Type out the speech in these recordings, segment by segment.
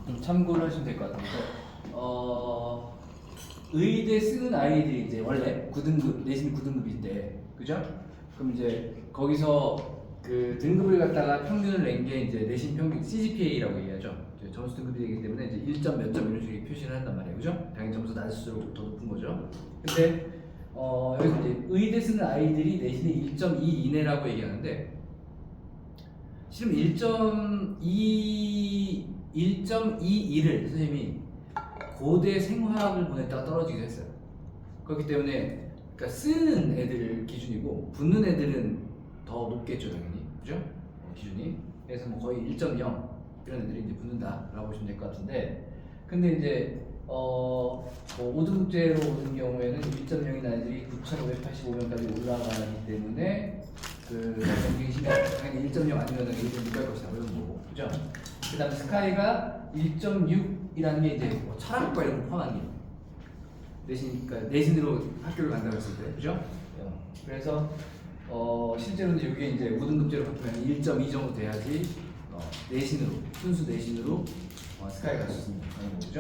좀 참고를 하시면 될 것 같은데 의대 쓰는 아이들이 이제 원래 9등급 내신 9등급일 때 그죠? 그럼 이제 거기서 그 등급을 갖다가 평균을 낸 게 이제 내신 평균 CGPA라고 얘기하죠. 이제 점수 등급이 되기 때문에 이제 1점 몇 점 이런 식의 표시를 한단 말이에요, 그죠? 당연히 점수 낮을수록 더 높은 거죠. 근데 여기서 이제 의대 쓰는 아이들이 내신이 1.2 이내라고 얘기하는데 실은 1.21을 선생님이 고대 생화학을 보냈다가 떨어지기도 했어요. 그렇기 때문에 그러니까 쓰는 애들 기준이고 붙는 애들은 더 높겠죠, 당연히. 그죠? 기준이. 그래서 뭐 거의 1.0 이런 애들이 이제 붙는다라고 보시면 될 것 같은데, 근데 이제 뭐 5등급제로 오는 경우에는 1.0인 아이들이 9,585명까지 올라가기 때문에 그 경쟁이 심해요. 당연히 1.0 아니면 1등 못 갈 것이다 이런 거고, 그죠? 그다음 스카이가 1.6이라는 게 이제 뭐 철학과 이런 거 포함한 게 내신, 그러니까 내신으로 학교를 간다고 했을 때, 그죠? 그래서 실제로는 이게 이제 5등급제로 바꾸면 1.2 정도 돼야지 내신으로 순수 내신으로 스카이 갈 수 있는 거고, 그죠?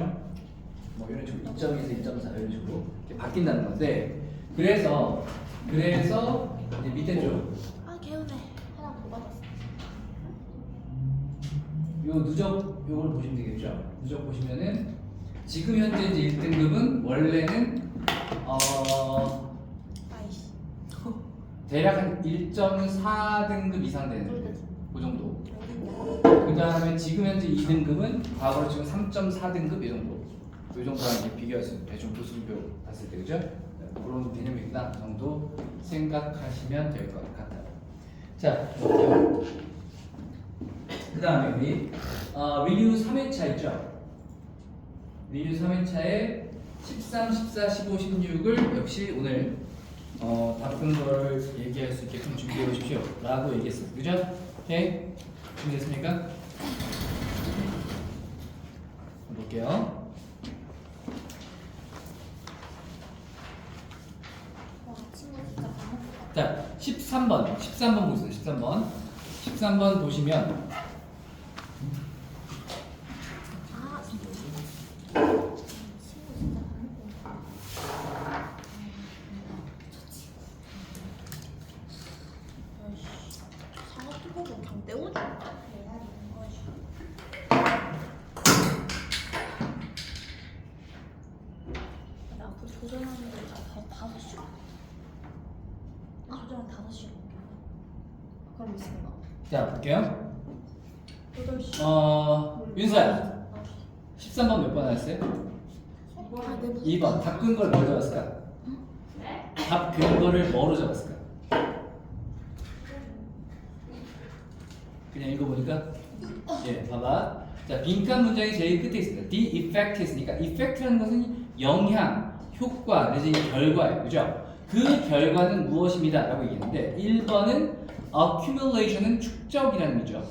뭐 이런 식으로 2.2에서 1.4 이런 식으로 이렇게 바뀐다는 건데, 그래서 이제 밑에 쪽 개운해. 하나 더 받았어. 요 누적 요걸 보시면 되겠죠. 누적 보시면은 지금 현재 이제 1등급은 원래는 아이씨. 대략 한 1.4등급 이상 되는 그 정도. 여기 그 다음에 지금 현재 2등급은 과거로 지금 3.4등급 이 정도. 이 정도랑 이제 비교할 수 있는 대충 교수표 봤을 때, 그죠? 그런 개념이구나 정도 생각하시면 될 것 같아요. 자, 그 다음에 우리 리뷰 3회차 있죠? 리뷰 3회차에 13, 14, 15, 16을 역시 오늘 바쁜 걸 얘기할 수 있게끔 준비해 보십시오 라고 얘기했어요. 그죠? 오케이? 준비됐습니까? 볼게요. 와, 친구 진짜 까먹었다. 자, 13번 보세요. 13번 보시면 아, 친구 진짜 까먹었다. 좋지. 아이씨, 사과 뚜껑을 그냥 떼우자. 아이씨. 나 그 조전하는 거 5시로. 조전 5시로. 그럼 있습니다. 자, 볼게요. 8시. 윤서야 13번 몇 번 하셨어요? 아, 내 2번 답 근거를 뭐 적었을까? 답 근거를 뭐로 적었을까? 그냥 읽어보니까 예, 봐봐. 자, 빈칸 문장이 제일 끝에 있습니다. The effect 했으니까 effect라는 것은 영향, 효과, 내지 결과예요. 그죠? 그 결과는 무엇입니다 라고 얘기했는데 1번은 accumulation은 축적이라는 의미죠.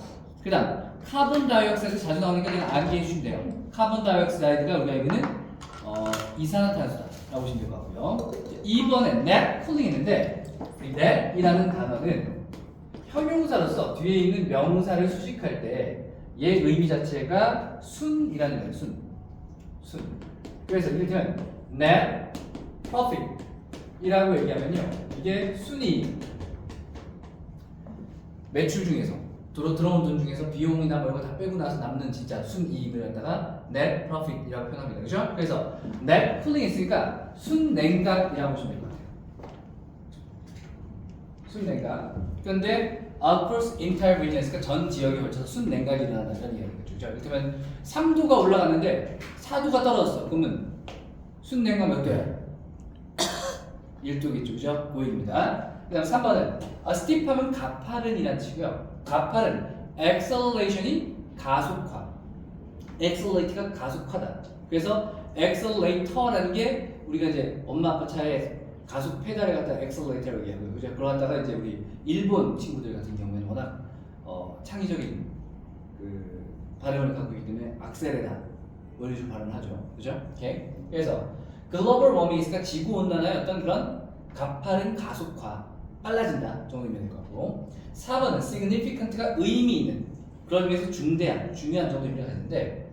그 다음 카본 다이옥사이드 자주 나오니까 그냥 암기해 주시면 돼요. 카본 다이옥사이드가 우리가 알기는 이산화탄소다 라고 보시면 될 것 같고요. 2번에 net cooling 했는데 이 net이라는 단어는 형용사로서 뒤에 있는 명사를 수식할 때 얘 의미 자체가 순이라는 거예요. 순. 그래서 이를테면 net profit 이라고 얘기하면요, 이게 순이익, 매출 중에서 들어온 돈 중에서 비용이나 뭐 이런 거 다 빼고 나서 남는 진짜 순이익을 갖다가 net profit이라고 표현합니다. 그죠? 그래서 net cooling 했으니까 순냉각이라고 보시면 될 것 같아요. 순냉각. 그런데 across entire region, 그러니까 전 지역에 걸쳐서 순냉각이 일어난다는 얘기겠죠. 그죠? 이를테면 3도가 올라갔는데 4도가 떨어졌어. 그러면 순냉각 몇 도야? 1도겠죠. 그죠? 고익입니다. 그 다음 3번은 steep하면 가파른이라는 뜻이고요. 가파른, acceleration이 가속화, accelerate가 가속화다. 그래서 accelerator라는 게 우리가 이제 엄마 아빠 차에 가속 페달에 갖다 accelerator라고 얘기하고요. 그죠? 그러다가 이제 우리 일본 친구들 같은 경우에는 워낙 창의적인 그 발음을 갖고 있기 때문에 악셀에다 원리주로 발음하죠. 그죠? 오케이. 그래서 글로벌 워밍이니까 지구 온난화의 어떤 그런 가파른 가속화, 빨라진다 정도면 될 것 같고, 4번은 significant가 의미 있는, 그런 의미에서 중대한, 중요한 정도 의미가 있는데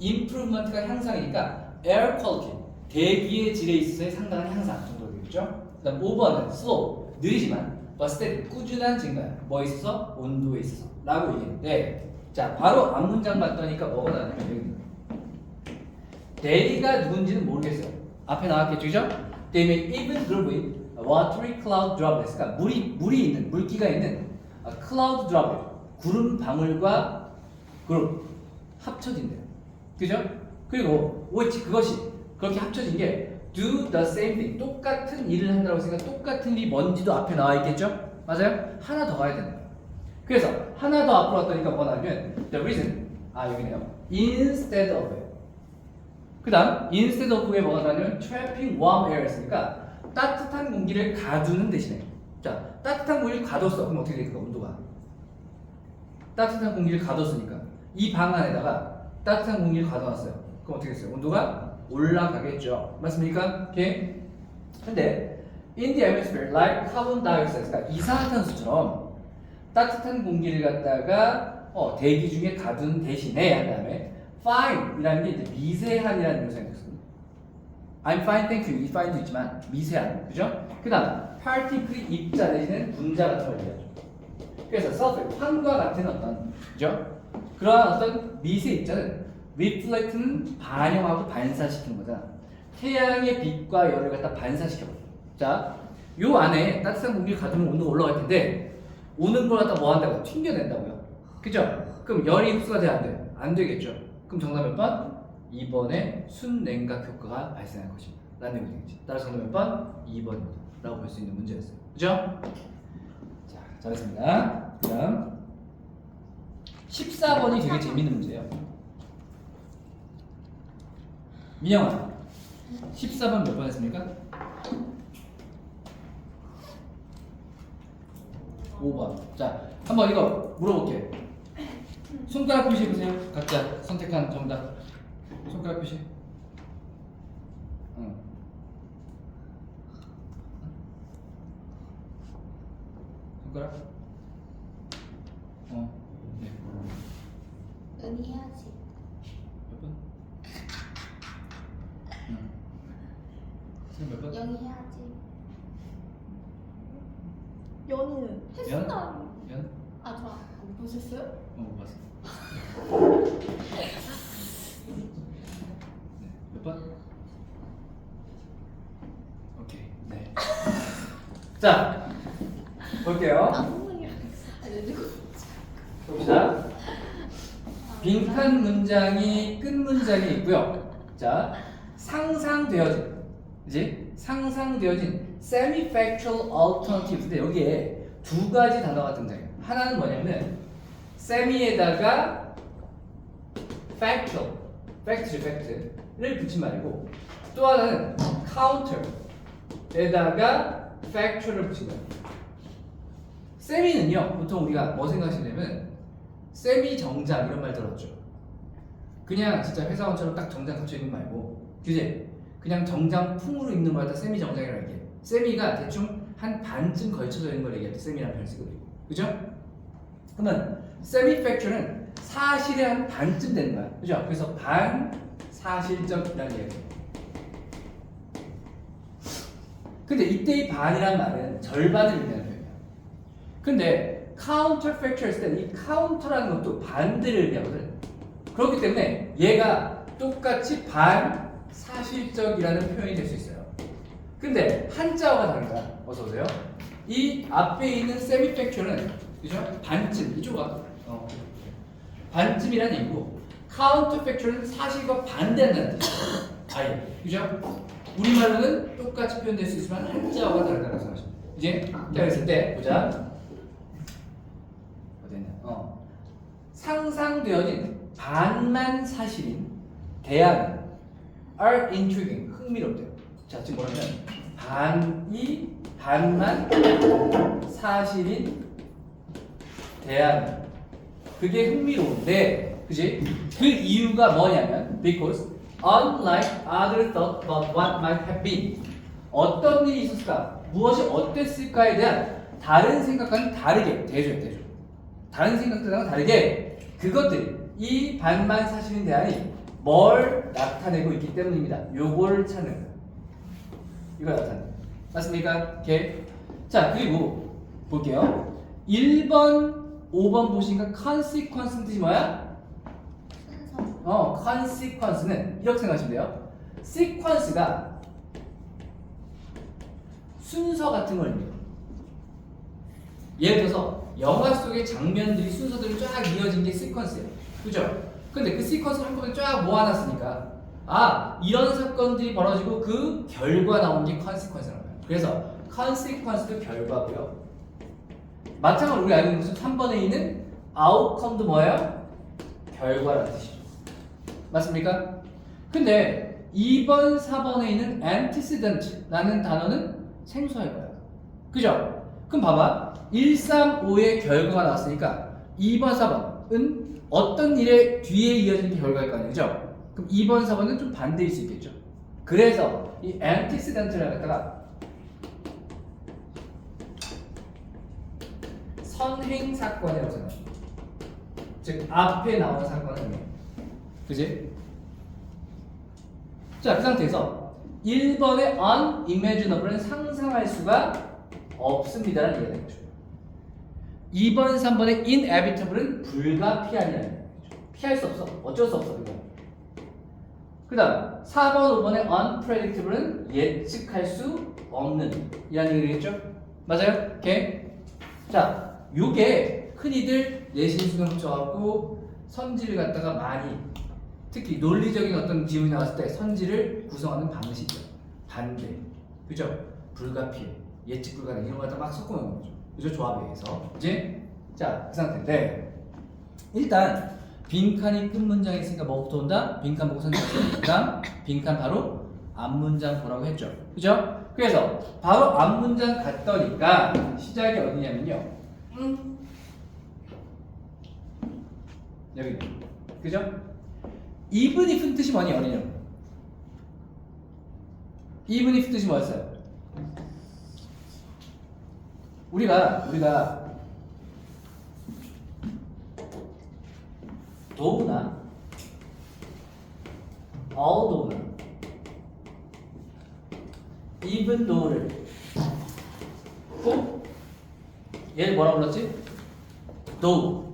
improvement가 향상이니까 air quality 대기의 질에 있어서의 상당한 향상 정도로 되겠죠. 그다음 5번은 slow 느리지만 but steady 꾸준한 증가. 뭐에 있어서? 온도에 있어서 라고 얘기했는데 자 바로 앞문장 봤더니까 뭐가 나왔냐면 여기 they가 누군지는 모르겠어요. 앞에 나왔겠죠, 그죠? They may even grow with a watery cloud droplets. 그러니까 물이 있는 물기가 있는 a cloud droplet 구름 방울과 그룹 합쳐진대요. 그죠? 그리고 which 그것이 그렇게 합쳐진 게 do the same thing 똑같은 일을 한다고 했으니까 똑같은 일이 뭔지도 앞에 나와 있겠죠? 맞아요? 하나 더 가야 되는 거예요. 그래서 하나 더 앞으로 왔더니까 뭐가 나오면 the reason 여기네요. instead of 그 다음 instead of에 뭐가 나오냐면 trapping warm air였으니까 따뜻한 공기를 가두는 대신에 자 따뜻한 공기를 가뒀어. 그럼 어떻게 될까? 온도가 따뜻한 공기를 가뒀으니까 이 방 안에다가 따뜻한 공기를 가둬놨어요. 그럼 어떻게 됐어요? 온도가 올라가겠죠. 맞습니까? 오케이. 근데 in the atmosphere like carbon dioxide 그러니까 이산화탄소처럼 따뜻한 공기를 갖다가 대기 중에 가둔 대신에 한 다음에 fine이라는 게 이제 미세한이라는 묘사가 있습니다. I'm fine, thank you. 이 fine도 있지만 미세한, 그죠? 그다음 particle 입자 내지는 분자 같은 걸 얘기하죠. 그래서 sulfur 황과 같은 어떤, 그죠? 그러한 어떤 미세 입자는 reflect는 반영하고 반사시키는 거잖아. 태양의 빛과 열을 갖다 반사시켜버려. 자, 요 안에 따뜻한 공기를 가두면 온도가 올라갈 텐데 오는 걸 갖다 뭐 한다고? 튕겨낸다고요. 그죠? 그럼 열이 흡수가 돼야 안 돼? 안 되겠죠. 그럼 정답 몇 번? 2번에 순냉각 효과가 발생할 것입니다. 라는 얘기 되겠지. 따라서 정답 몇 번? 2번입니다. 라고 볼 수 있는 문제였어요. 그죠? 자, 잘했습니다. 다음 14번이 되게 재밌는 문제예요. 민영아 14번 몇 번 했습니까? 5번. 자, 한번 이거 물어볼게. 손가락 표시 해보세요. 각자 선택한 정답. 손가락 표시. 손가락. 네. 은희 해야지. 몇 번? 몇 번? 영희 해야지. 연희는 연? 했었나? 연? 아 좋아. 못 보셨어요? 못 봤어. 네. 몇 번? 오케이. 네. 자, 볼게요. 아무리랑 알려주고. 봅시다. 빈칸 문장이 끝 문장이 있고요. 자, 상상되어진, 그지? 상상되어진 semi-factual alternative인데 여기에 두 가지 단어가 등장해요. 하나는 뭐냐면 semi에다가 factual, fact죠, fact를 붙인 말이고 또 하나는 counter에다가 factual을 붙인 거예요. semi는요, 보통 우리가 뭐 생각하시냐면 세미 정장 이런 말 들었죠. 그냥 진짜 회사원처럼 딱 정장 갖춰 입는 말고, 그지? 그냥 정장풍으로 입는 걸 갖다 세미 정장이라고 얘기해. 세미가 대충 한 반쯤 걸쳐져 있는 걸 얘기할 때 세미라는 표현을 쓰거든요. 그죠? 그러면 세미 팩트는 사실의 한 반쯤 되는 거야. 그죠? 그래서 반사실적이라는 얘기예요. 근데 이때 이 반이란 말은 절반을 의미하는 표현이야. 근데 counter factual 했을 때는 이 counter라는 것도 반대를 의미하거든. 그렇기 때문에 얘가 똑같이 반사실적이라는 표현이 될 수 있어요. 근데 한자어가 다른 거야. 어서 오세요. 이 앞에 있는 semi-factual은 그죠? 반쯤 이쪽 와. 반쯤이라는 얘기고 counterfactual은 사실과 반대한다는 뜻이에요. 아예 그죠? 우리말로는 똑같이 표현될 수 있지만 한자어가 다르다고 생각하시면 돼요. 이제 그랬을 때 보자. 상상되어진 반만 사실인 대안은 are intriguing 흥미롭대요. 자, 지금 뭐냐면 반만 사실인 대안 그게 흥미로운데, 그지? 그 이유가 뭐냐면 because unlike other thought about what might have been 어떤 일이 있었을까, 무엇이 어땠을까에 대한 다른 생각과는 다르게 다른 생각들과는 다르게 그것들이 이 반만 사실인 대안이 뭘 나타내고 있기 때문입니다. 요걸 찾는 거예요. 이걸 나타내. 맞습니까? 오케이. 자, 그리고 볼게요. 1번, 5번 보시니까 consequence는 뜻이 뭐야? 순서. consequence는 이렇게 생각하시면 돼요. sequence가 순서 같은 걸 의미해요. 예를 들어서 영화 속의 장면들이 순서대로 쫙 이어진 게 시퀀스예요. 그죠? 근데 그 시퀀스를 한꺼번에 쫙 모아놨으니까 이런 사건들이 벌어지고 그 결과 나온 게 컨시퀀스라는 거예요. 그래서 컨시퀀스도 결과고요. 마찬가지로 우리 알고 있는 것은 3번에 있는 아웃컴도 뭐예요? 결과라는 뜻이죠. 맞습니까? 근데 2번, 4번에 있는 antecedent라는 단어는 생소할 거예요. 그죠? 그럼 봐봐. 1, 3, 5의 결과가 나왔으니까 2번, 4번은 어떤 일의 뒤에 이어지는 게 결과일 거 아니에요. 그죠? 그럼 2번, 4번은 좀 반대일 수 있겠죠. 그래서 이 antecedent를 갖다가 선행 사건이라고 생각합니다. 즉 앞에 나온 사건은 그지? 자, 그 상태에서 1번의 unimaginable은 상상할 수가 없습니다라는 얘기가 되는 거죠. 2번, 3번의 inevitable은 불가피하냐는 얘기죠. 피할 수 없어. 어쩔 수 없어. 그거. 그 다음 4번, 5번의 unpredictable은 예측할 수 없는 이라는 얘기겠죠? 맞아요? 오케이? 자, 요게 흔히들 내신 수능 붙여갖고 선지를 갖다가 많이 특히 논리적인 어떤 지문이 나왔을 때 선지를 구성하는 방식이죠. 반대. 그죠? 불가피해. 예측 불가능 이런 걸 갖다 막 섞어놓는 거죠. 그죠? 조합에 의해서. 이제 자, 그 상태인데 일단 빈칸이 끝 문장에 있으니까 뭐부터 온다? 빈칸 보고 선택했어요. 그다음 빈칸 바로 앞문장 보라고 했죠. 그죠? 그래서 바로 앞문장 갔더니까 시작이 어디냐면요. 여기. 그죠? even if 뜻이 뭐니 어디냐? even if 뜻이 뭐였어요? 우리가 though나 although나 even though를 얘를 뭐라 불렀지? though,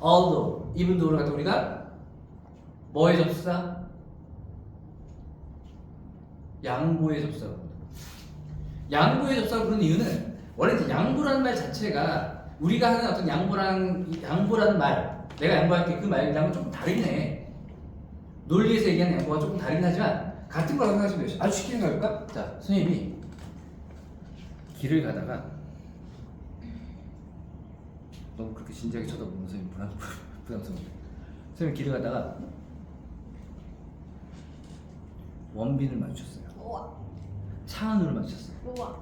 although, even though를 갖다 우리가 뭐의 접수사? 양보의 접수사. 양보의 접수사를 부르는 이유는 원래 이제 양보라는 말 자체가 우리가 하는 어떤 양보라는 말, 내가 양보할게 그 말이랑은 조금 다르긴 해. 논리에서 얘기하는 양보가 조금 다르긴 하지만 같은 거라고 생각하시면 돼요. 아주 쉽게 생각해볼까? 자, 선생님이 길을 가다가 너무 그렇게 진지하게 쳐다보면 선생님 부담스러운데 선생님 길을 가다가 원빈을 마주쳤어요. 우와. 차은우를 마주쳤어요. 우와.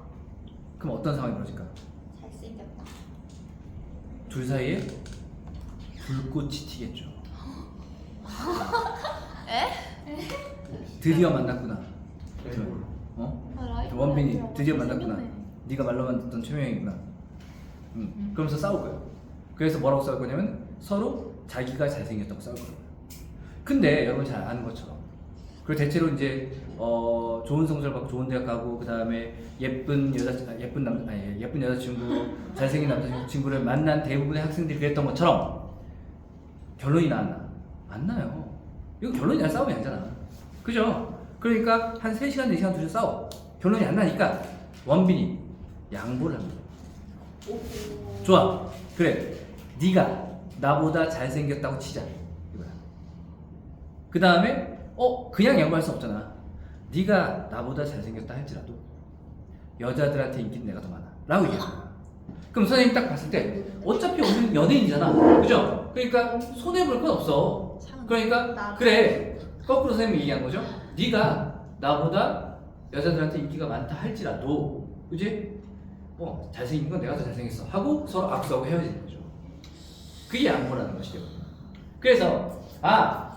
그럼 어떤 상황이 벌어질까? 잘생겼다. 둘 사이에 불꽃이 튀겠죠. 에? 드디어 만났구나. 원빈이 드디어 만났구나. 네가 말로만 듣던 최명이구나. 그러면서 싸울 거예요. 그래서 뭐라고 싸울 거냐면 서로 자기가 잘생겼다고 싸울 거예요. 근데 여러분 잘 아는 것처럼 그리고 대체로 이제 좋은 성적을 받고 좋은 대학 가고 그 다음에 예쁜 여자친구, 잘생긴 남자친구를 만난 대부분의 학생들이 그랬던 것처럼 결론이 나왔나? 안 나요. 이거 결론이 난 싸움이 아니잖아. 그죠? 그러니까 한 3시간, 4시간 둘이 싸워. 결론이 안 나니까 원빈이 양보를 합니다. 좋아. 그래. 네가 나보다 잘생겼다고 치자. 이거야. 그 다음에 그냥 양보할 수 없잖아. 네가 나보다 잘생겼다 할지라도 여자들한테 인기는 내가 더 많아 라고 얘기하는 거야. 그럼 선생님 딱 봤을 때 어차피 우리는 연예인이잖아. 그죠? 그러니까 손해볼 건 없어. 그러니까 그래. 거꾸로 선생님이 얘기한 거죠. 네가 나보다 여자들한테 인기가 많다 할지라도 그지? 잘생긴 건 내가 더 잘생겼어 하고 서로 악수하고 헤어지는 거죠. 그게 양보라는 것이죠. 그래서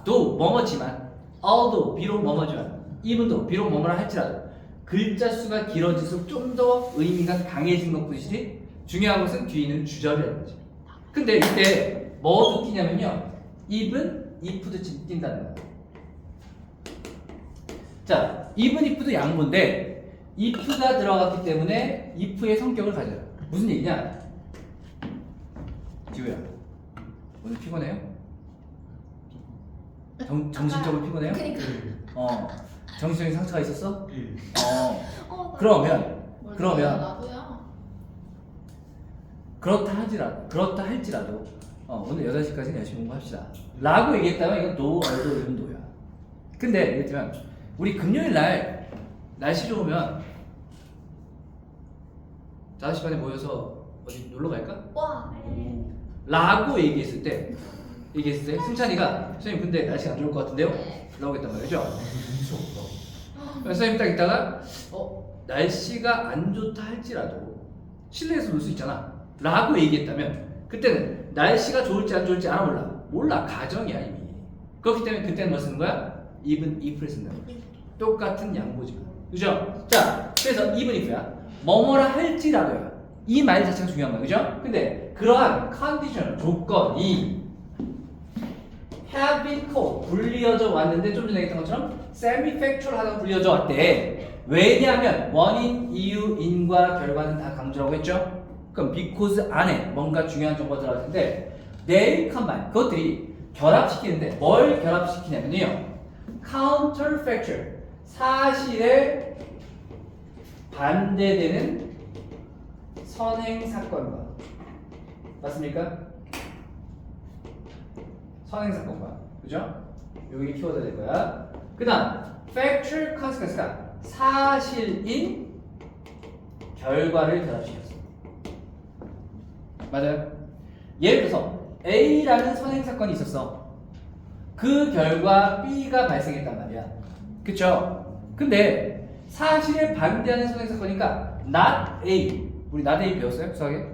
또 뭐뭐지만 although 비록 뭐뭐지만 even도 비록 뭐뭐라 할지라도 글자 수가 길어질수록 좀 더 의미가 강해진 것뿐이지 중요한 것은 뒤에 있는 주절이라는 거지. 근데 이때 뭐도 끼냐면요 even if도 낀다는 거예요. 자, even if도 양보인데 if가 들어갔기 때문에 if의 성격을 가져요. 무슨 얘기냐? 지우야, 오늘 피곤해요? 정신적으로 피곤해요? 그니까. 정신적인 상처가 있었어? 예. 그러면 나도야. 그렇다 할지라도 오늘 8시까지는 열심히 공부합시다 라고 얘기했다면 이건 no or even no야. 근데 예를 들면 우리 금요일 날 날씨 좋으면 5시 반에 모여서 어디 놀러 갈까? 와. 라고 얘기했을 때 승찬이가 선생님 근데 날씨가 안 좋을 것 같은데요? 라고 했단 말이죠. 눈치 없다. 선생님 딱 있다가 날씨가 안 좋다 할지라도 실내에서 놀 수 있잖아 라고 얘기했다면 그때는 날씨가 좋을지 안 좋을지 알아 몰라 가정이야 이미. 그렇기 때문에 그때는 뭐 쓰는 거야? even if를 쓴다고. 똑같은 양보지. 그죠? 자, 그래서 even if야. 뭐뭐라 할지라도야. 이 말 자체가 중요한 거야. 그죠? 근데 그러한 컨디션, 조건이 have been called, 불리어져 왔는데 좀 전에 얘기했던 것처럼 semi-factual 하다가 불리어져 왔대. 왜냐하면 원인, 이유, 인과 결과는 다 강조라고 했죠? 그럼 because 안에 뭔가 중요한 정보가 들어갈 텐데 they combine, 그것들이 결합시키는데 뭘 결합시키냐면요 counterfactual, 사실에 반대되는 선행사건과 맞습니까? 선행사건과 그죠? 여기 키워드가 될 거야. 그 다음 factual consequence가 사실인 결과를 결합시켰어. 맞아요? 예를 들어서 A라는 선행사건이 있었어. 그 결과 B가 발생했단 말이야. 그쵸? 근데 사실에 반대하는 선행사건이니까 not A, 우리 not A 배웠어요? 수학에?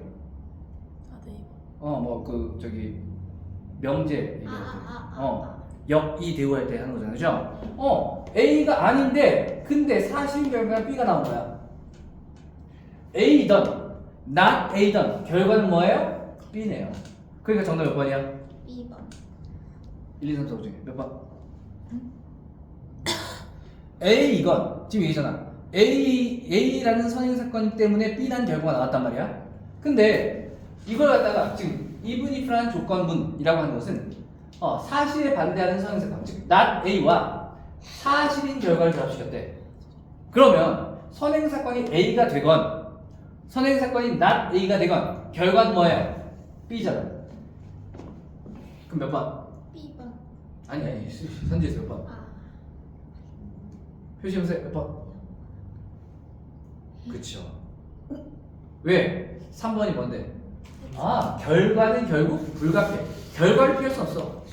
명제 얘기할 때 역이 대우할 때 하는 거잖아요. 그죠? A가 아닌데 근데 사실 결과는 B가 나온 거야. A든 not A든 결과는 뭐예요? B네요. 그러니까 정답 몇 번이야? 2번. 1, 2, 3, 4, 5 중에 몇 번? A 이건 지금 얘기잖아. A라는 선행사건 때문에 B라는 결과가 나왔단 말이야. 근데 이걸 갖다가 지금 even if라는 조건문이라고 하는 것은 사실에 반대하는 선행사건, 즉 not A와 사실인 결과를 결합시켰대. 그러면 선행사건이 A가 되건 선행사건이 not A가 되건 결과는 뭐예요? B잖아. 그럼 몇 번? B번. 아니 선지에서 몇 번? 표시해보세요. 몇 번? 그쵸. 왜? 3번이 뭔데? 결과는 결국 불가피해. 결과를 피할 수 없어.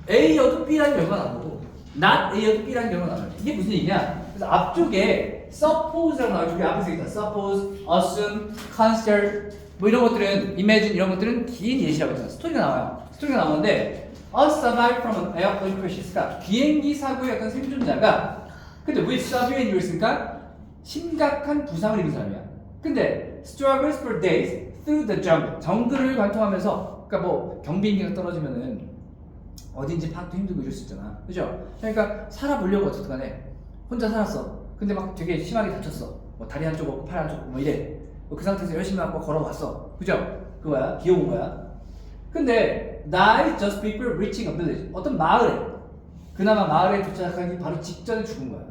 A여도 B라는 결과가 나오고 not A여도 B라는 결과가 나와요. 이게 무슨 얘기냐? 그래서 앞쪽에 suppose라고 나와요. 우리 앞에서 얘기했다. suppose, assume, consider 뭐 이런 것들은 imagine 이런 것들은 긴 예시라고 했잖아. 스토리가 나와요. 스토리가 나오는데 a survive from an airplane crash가 비행기 사고의 어떤 생존자가 근데 with severe injuries 심각한 부상을 입은 사람이야. 근데 struggles for days through the jungle. 정글을 관통하면서 그러니까 뭐 경비행기가 떨어지면은 어딘지 파악도 힘들고 이럴 수 있잖아. 그죠? 그러니까 살아보려고 어쨌든 간에 혼자 살았어. 근데 막 되게 심하게 다쳤어. 뭐 다리 한쪽 없고 팔 한쪽 없고 뭐 이래. 그 상태에서 열심히 갖고 걸어왔어. 그죠? 그거야. 귀여운 거야. 근데 night just before reaching a village. 어떤 마을에 그나마 마을에 도착하기 바로 직전에 죽은 거야.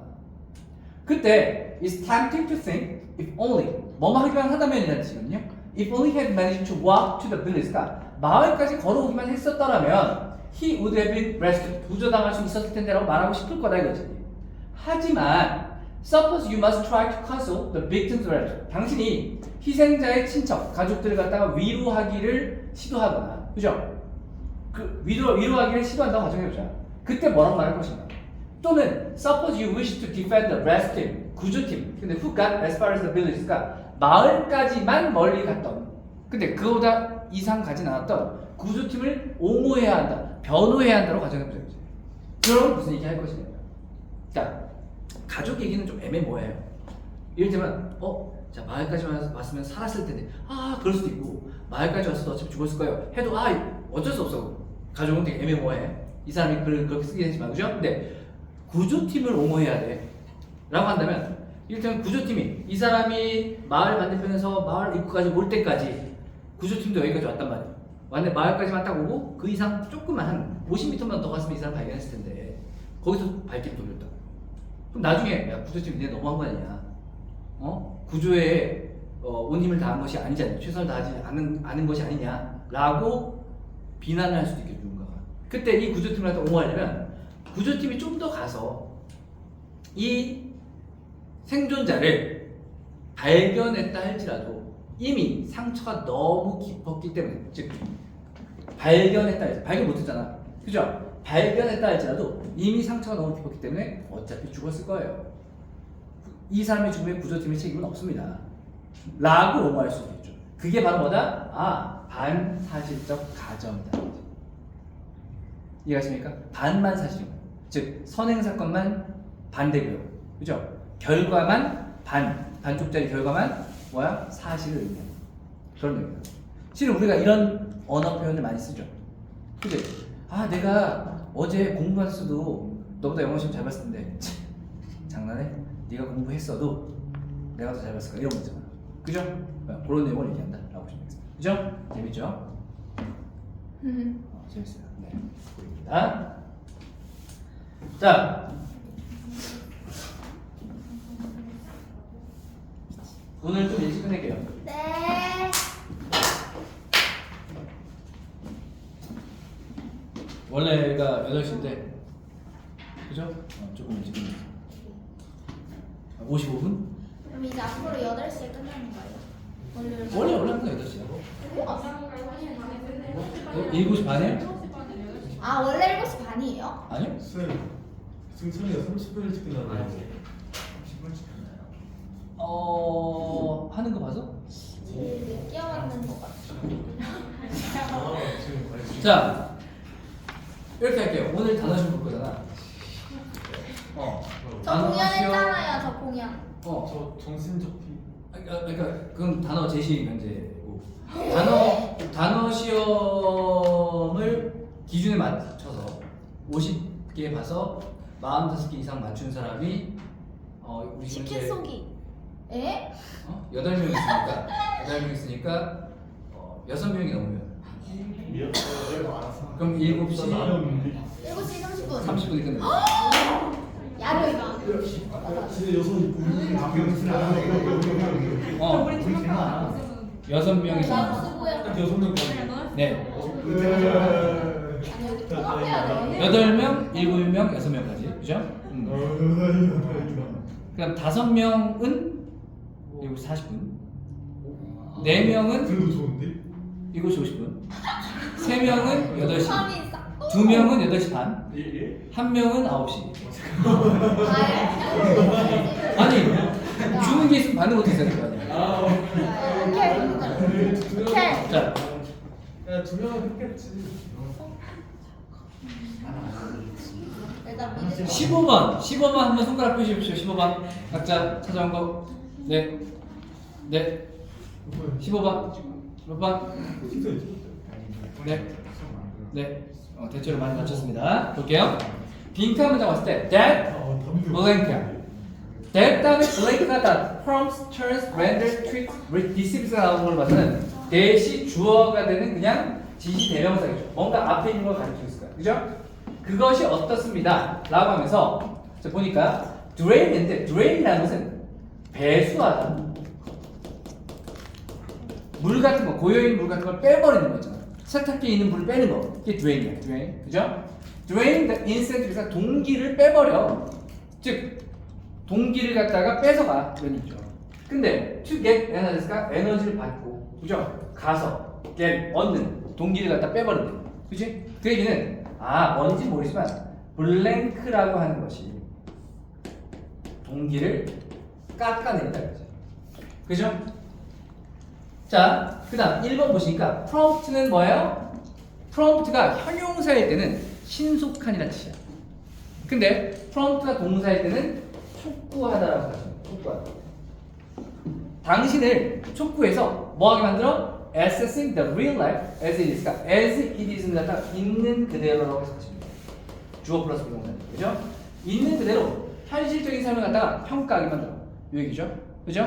그때 it's tempting to think if only 뭐뭐 하기만 하다면이라는 뜻이거든요. If only he had managed to walk to the village가 마을까지 걸어오기만 했었더라면 he would have been rescued. 구조당할 수 있었을 텐데라고 말하고 싶을 거다 이거지. 하지만 suppose you must try to console the victim's relative. 당신이 희생자의 친척, 가족들을 갖다가 위로하기를 시도하거나, 그죠? 그 위로하기를 시도한다고 가정해보자. 그때 뭐라고 말할 것인가? 또는 suppose you wish to defend the rescue team, 구조팀. 근데 who got as far as the village가 마을까지만 멀리 갔던. 근데 그보다 이상 가진 않았던 구조팀을 옹호해야 한다, 변호해야 한다고 가정해보자. 그럼 무슨 얘기 할 것이냐? 자, 가족 얘기는 좀 애매모호해요. 예를 들면, 자 마을까지 왔으면 살았을 텐데, 그럴 수도 있고, 마을까지 왔어도 어차피 죽었을 거예요. 해도 어쩔 수 없어. 가족은 되게 애매모호해. 이 사람이 그렇게 쓰긴 했지만, 그죠? 근데 구조팀을 옹호해야 돼. 라고 한다면 이를테면 구조팀이 이 사람이 마을 반대편에서 마을 입구까지 올 때까지 구조팀도 여기까지 왔단 말이에요. 왔는데 마을까지만 딱 오고 그 이상 조금만 한 50m만 더 갔으면 이 사람 발견했을 텐데 거기서 발길을 돌렸다. 그럼 나중에 야 구조팀이 내가 너무한 거 아니냐? 구조에 온 힘을 다한 것이 아니잖아. 최선을 다하지 않은 것이 아니냐라고 비난을 할 수도 있겠죠, 누군가가. 그때 이 구조팀을 갖다 옹호하려면 구조팀이 좀 더 가서 이 생존자를 발견했다 할지라도 이미 상처가 너무 깊었기 때문에, 즉 발견했다 할지 발견 못했잖아, 그죠? 발견했다 할지라도 이미 상처가 너무 깊었기 때문에 어차피 죽었을 거예요. 이 사람의 죽음에 구조팀의 책임은 없습니다 라고 옹호할 수도 있죠. 그게 바로 뭐다? 반사실적 가정이다. 이해가십니까? 반만 사실인 거예요. 즉 선행사건만 반대고요, 그죠? 결과만 반쪽짜리 결과만 뭐야? 사실을 의미하는 그런 의미입니다. 실은 우리가 이런 언어 표현을 많이 쓰죠. 그지? 내가 어제 공부했어도 너보다 영어 시험 잘 봤었는데 장난해? 네가 공부했어도 내가 더 잘 봤을 거야, 이런 거 있잖아. 그죠? 그런 내용을 얘기한다 라고 보시면 되겠습니다. 그죠? 재밌죠? 재밌어요. 네, 보입니다. 자, 오늘 좀 일찍 끝낼게요. 네. 원래가 8시인데 그죠? 조금 일찍 끝냈어요. 55분? 그럼 이제 앞으로 8시에 끝나는 거예요? 원래 항상 8시야. 아, 7시 반에? 원래 7시 반이에요? 아니요? 승찬이가 30분 일찍 끝나네. 하는 거 봐서? 제일 늦게 왔는 것 같아요. 지금 거의 자, 이렇게 할게요. 오늘 단어식 볼 거잖아. 저 공연했잖아요, 저 공연. 저 정신적 피. 그러니까 그건 단어 제시 문제고 단어 시험을 기준에 맞춰서 50개 봐서 45개 이상 맞춘 사람이 우리 치킨 쏘기. 에? 8명 있으니까 8명 있으니까 6명이 넘으면 그럼 7시 7시 30분. 30분이 끝나요. 야르이가. 진짜 여섯 명. 6명이서 수고요. 6명. 네. 아니, 여기 통합해야 돼. 8명, 7명, 6명까지. 그죠? 그럼 5명은 7시 40분, 4명은 그래도 좋은데? 7시 50분, 3명은 8시, 사람이 싹 2명은 8시 반, 예? 1명은 9시. 가요. 아니, 주는 게 있으면 받는 것도 있어야 될 거 아니야. 오케이. 자, 야, 2명은 했겠지. 일단 믿을 15번 한번 손가락 펴주십시오. 15번 각자 찾아온 거. 네, 네. 15번 몇 번? 네, 네. 대체로 많이 맞췄습니다. 볼게요. 빈칸 문장 왔을 때 that blank. that 다음에 blank가 다 prompts, turns, renders, treats, deceives 나오는 걸 봐서는 대시 주어가 되는 그냥 지시 대명사겠죠. 뭔가 앞에 있는 걸 가리키고 있을 거야. 그죠? 그것이 어떻습니다 라고 하면서 자, 보니까 drain인데 drain이라는 것은 배수하다, 물 같은 거, 고여있는 물 같은 걸 빼버리는 거 있잖아. 세탁기에 있는 물을 빼는 거, 이게 drain이야. drain, 그죠? drain the incentive, 동기를 빼버려. 즉 동기를 갖다가 뺏어가, 이런 얘기죠. 근데 to get energy가 에너지를 받고, 그죠? 가서 get, 얻는 동기를 갖다 빼버린대. 그지? 그 얘기는 뭔지 모르지만 블랭크라고 하는 것이 동기를 깎아낸다 이거죠. 그죠? 자, 그 다음 1번 보시니까 prompt는 뭐예요? prompt가 형용사일 때는 신속한이라는 뜻이야. 근데 prompt가 동사일 때는 촉구하다라고 하시면 촉구하다. 당신을 촉구해서 뭐하게 만들어? Assessing the real life as it is. 그러니까 as it is는 갖다가 있는 그대로라고 해서 하시면 돼요. 주어 플러스 비동사. 그죠? 있는 그대로 현실적인 삶을 갖다가 평가하게 만들어. 요 얘기죠. 그죠?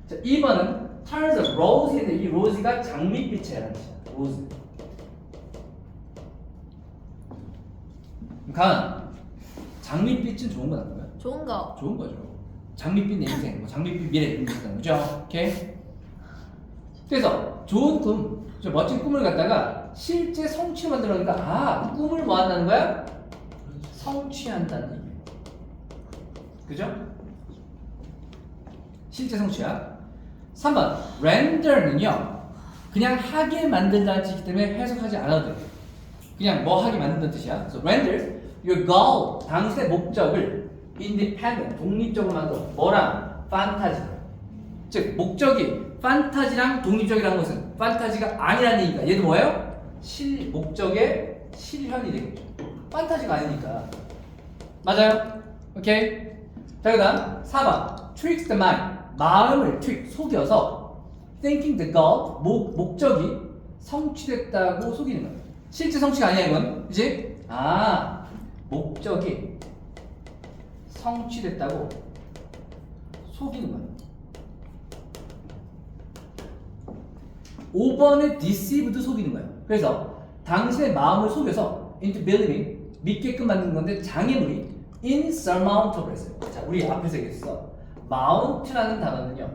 자, 2번은 turns a rose인데 이 rose가 장밋빛이라는 뜻이야. rose. 강 장밋빛은 좋은 거 나쁜가요? 좋은 거. 좋은 거죠. 장밋빛 내 인생, 뭐 장밋빛 미래 이런 거잖아요. 그죠? 오케이. 그래서 좋은 꿈, 저 멋진 꿈을 갖다가 실제 성취를 만들어니까 아, 꿈을 뭐 한다는 거야? 성취한다는 얘기예요. 그죠? 실제 성취야. 3번 render는요 그냥 하게 만든다는 뜻이기 때문에 해석하지 않아도 돼요. 그냥 뭐 하게 만든다는 뜻이야. 그래서 render your goal 당신의 목적을 independent 독립적으로 만들어. 뭐랑? 판타지. 즉 목적이 판타지랑 독립적이라는 것은 판타지가 아니라는 얘기니까 얘도 뭐예요? 목적의 실현이 되겠죠. 판타지가 아니니까. 맞아요? 오케이. 자, 그 다음 4번 tricks the mind 마음을 속여서 thinking the goal 목적이 성취됐다고 속이는 거예요. 실제 성취가 아니야 이건. 그치? 아, 목적이 성취됐다고 속이는 거예요. 5번의 deceive도 속이는 거예요. 그래서 당신의 마음을 속여서 into believing 믿게끔 만드는 건데 장애물이 insurmountable 했어요. 자, 우리 앞에서 얘기했어. mount라는 단어는요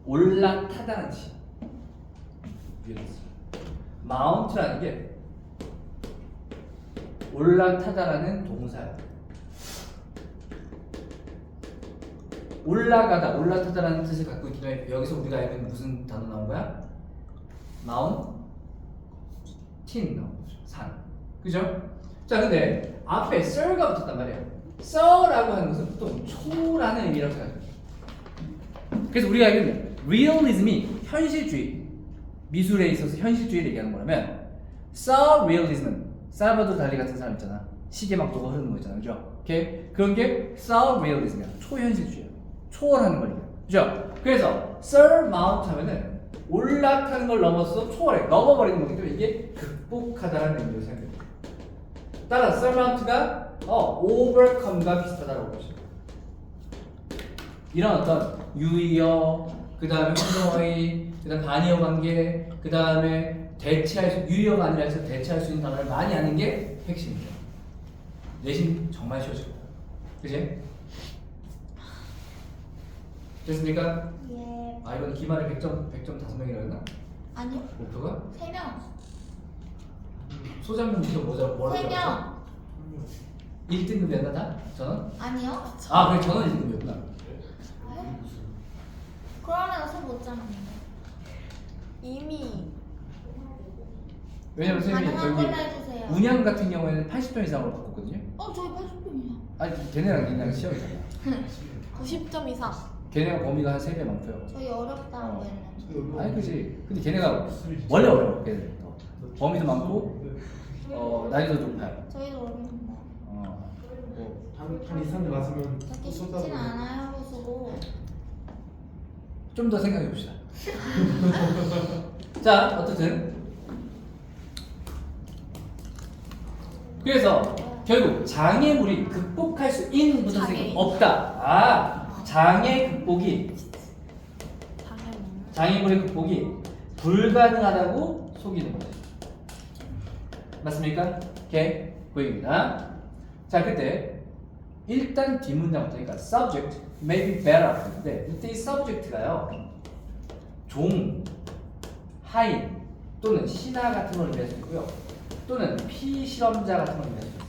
올라타다는 뜻이에요. mount라는 게 올라타다라는 동사예요. 올라가다, 올라타다라는 뜻을 갖고 있기 때문에 여기서 우리가 알고 있는 무슨 단어 나온 거야? 마운틴 나온 거죠. 산. 그죠? 자, 근데 앞에 sir가 붙었단 말이에요. sir라고 하는 것은 보통 초라는 의미라고 생각해요. 그래서 우리가 알고 있는 realism이 현실주의, 미술에 있어서 현실주의를 얘기하는 거라면 surrealism은 살바도르 달리 같은 사람 있잖아. 시계 막 녹아 흐르는 거 있잖아. 그죠? 오케이? 그런 게 surrealism이야. 초현실주의야. 초월하는 거니까. 그죠? 그래서 surmount 하면은 올라타는 걸 넘어서 초월해. 넘어버리는 거기 때문에 이게 극복하다라는 의미로 생각해요. 따라서 surmount가 overcome가 비슷하다고 보시면 돼요. 이런 어떤 유의어, 그 다음에 혼동어의, 그 다음에 반의어 관계, 그 다음에 대체할 수, 유의어가 아니라 해서 대체할 수 있는 단어를 많이 아는 게 핵심이죠. 내신 정말 쉬워질 거예요. 그치? 됐습니까? 예. 아, 이건 기말에 100점 5명이라 했나? 아니요. 목표가? 3명. 소장님부터 뭐라고 3명. 1등급이었나 다? 전원? 아니요. 아, 그래 전원 1등급이었구나. 네? 그러면 수못 잡는데. 이미 왜냐면 선생님이 가능한 저기 걸로 해주세요. 운양 같은 경우에는 80점 이상으로 바꿨거든요. 저희 80점이요. 아니, 걔네랑 얘네랑 시험이잖아. 90점 이상. 걔네가 범위가 한 3배 많고요. 저희 어렵다고 했는데. 아니, 그치. 근데 걔네가 원래 어려워, 걔네. 범위도 많고, 난이도 높아요. 저희도 어렵는데. 한 2, 3개 맞으면 그렇게 쉽진 않아요, 수고. 좀 더 생각해 봅시다. 자, 어쨌든. 그래서 결국 장애물이 극복할 수 있는 무슨 장애. 없다. 아, 장애 극복이 장애물의 극복이 불가능하다고 속이는 거죠. 맞습니까? 오케이, 보입니다. 자, 그때 일단 뒷문장부터 그러니까 subject may be better 근데 이때 이 subject가요 종, 하인 또는 신하 같은 걸 의미할 수 있고요 또는 피실험자 같은 걸 의미할 수 있어요.